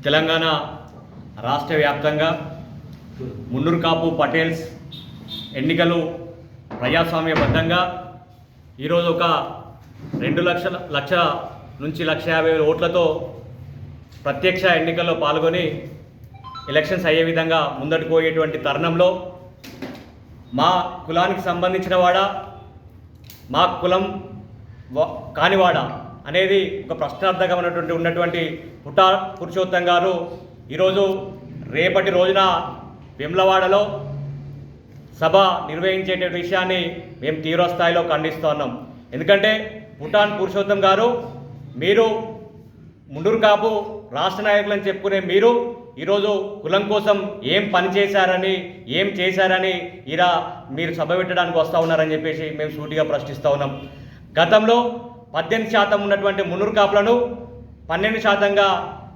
తెలంగాణ రాష్ట్ర వ్యాప్తంగా మున్నూరు కాపు పటేల్స్ ఎన్నికలు ప్రజాస్వామ్యబద్ధంగా ఈరోజు ఒక 2 లక్షల నుంచి 1,50,000 ఓట్లతో ప్రత్యక్ష ఎన్నికల్లో పాల్గొని ఎలక్షన్స్ అయ్యే విధంగా ముందడుకు పోయేటువంటి తరుణంలో మా కులానికి సంబంధించిన వాడా మా కులం కానివాడా అనేది ఒక ప్రశ్నార్థకమైనటువంటి ఉన్నటువంటి పుట్టా పురుషోత్తం గారు ఈరోజు రేపటి రోజున వేములవాడలో సభ నిర్వహించే విషయాన్ని మేము తీవ్రస్థాయిలో ఖండిస్తున్నాం. ఎందుకంటే పుట్టాన్ పురుషోత్తం గారు మీరు మున్నూరు కాపు రాష్ట్ర నాయకులని చెప్పుకునే మీరు ఈరోజు కులం కోసం ఏం పని చేశారని ఏం చేశారని ఇలా మీరు సభ పెట్టడానికి వస్తూ ఉన్నారని చెప్పేసి మేము సూటిగా ప్రశ్నిస్తూ ఉన్నాం. గతంలో 18% ఉన్నటువంటి మున్నూరు కాపులను 12%గా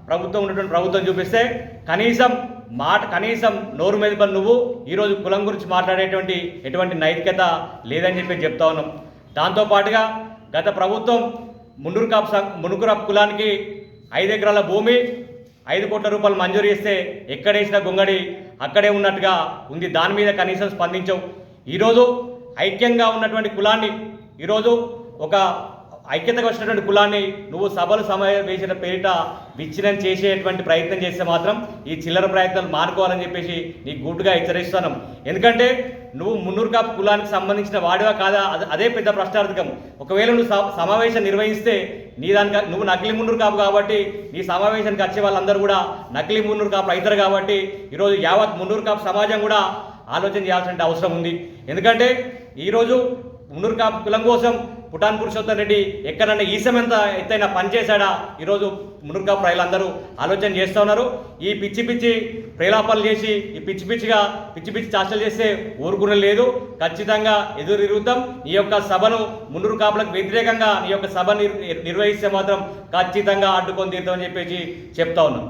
ప్రభుత్వం చూపిస్తే కనీసం నోరు మెదపని నువ్వు ఈరోజు కులం గురించి మాట్లాడేటువంటి ఎటువంటి నైతికత లేదని చెప్పి చెప్తా ఉన్నాం. దాంతోపాటుగా గత ప్రభుత్వం మున్నూరు కాపు కులానికి 5 ఎకరాల భూమి 5 కోట్ల రూపాయలు మంజూరు చేస్తే ఎక్కడేసిన గొంగడి అక్కడే ఉన్నట్టుగా ఉంది. దాని మీద కనీసం స్పందించవు. ఈరోజు ఐక్యంగా ఉన్నటువంటి కులాన్ని ఈరోజు ఒక ఐక్యతగా వచ్చినటువంటి కులాన్ని నువ్వు సభలు సమావేశాల పేరిట విచ్ఛిన్నం చేసేటువంటి ప్రయత్నం చేస్తే మాత్రం ఈ చిల్లర ప్రయత్నాలు మానుకోవాలని చెప్పేసి నీకు గుడ్డుగా హెచ్చరిస్తున్నాం. ఎందుకంటే నువ్వు మున్నూరు కాపు కులానికి సంబంధించిన వాడివా కాదా అదే పెద్ద ప్రశ్నార్థకం. ఒకవేళ నువ్వు సమావేశం నిర్వహిస్తే నువ్వు నకిలీ మున్నూరు కాపు కాబట్టి నీ సమావేశానికి వచ్చే వాళ్ళందరూ కూడా నకిలీ మున్నూరు కాపు అవుతారు కాబట్టి ఈరోజు యావత్ మున్నూరు కాపు సమాజం కూడా ఆలోచన చేయాల్సిన అవసరం ఉంది. ఎందుకంటే ఈరోజు మున్నూరు కాపు కులం కోసం పుట్టాన్ పురుషోత్తం రెడ్డి ఎక్కడన్నా ఈసమెంత ఎత్తైనా పనిచేశాడా ఈరోజు మున్నూరు కాపు ప్రజలందరూ ఆలోచన చేస్తూ ఉన్నారు. ఈ పిచ్చి ప్రేలాపాలు చేసి ఈ పిచ్చి చాష్టలు చేస్తే ఊరుకునే లేదు. ఖచ్చితంగా ఎదురురుగుతాం. ఈ యొక్క సభను మున్నూరు కాపులకు వ్యతిరేకంగా ఈ యొక్క సభ నిర్వహిస్తే మాత్రం ఖచ్చితంగా అడ్డుకొని తీరుతామని చెప్పేసి చెప్తా ఉన్నాం.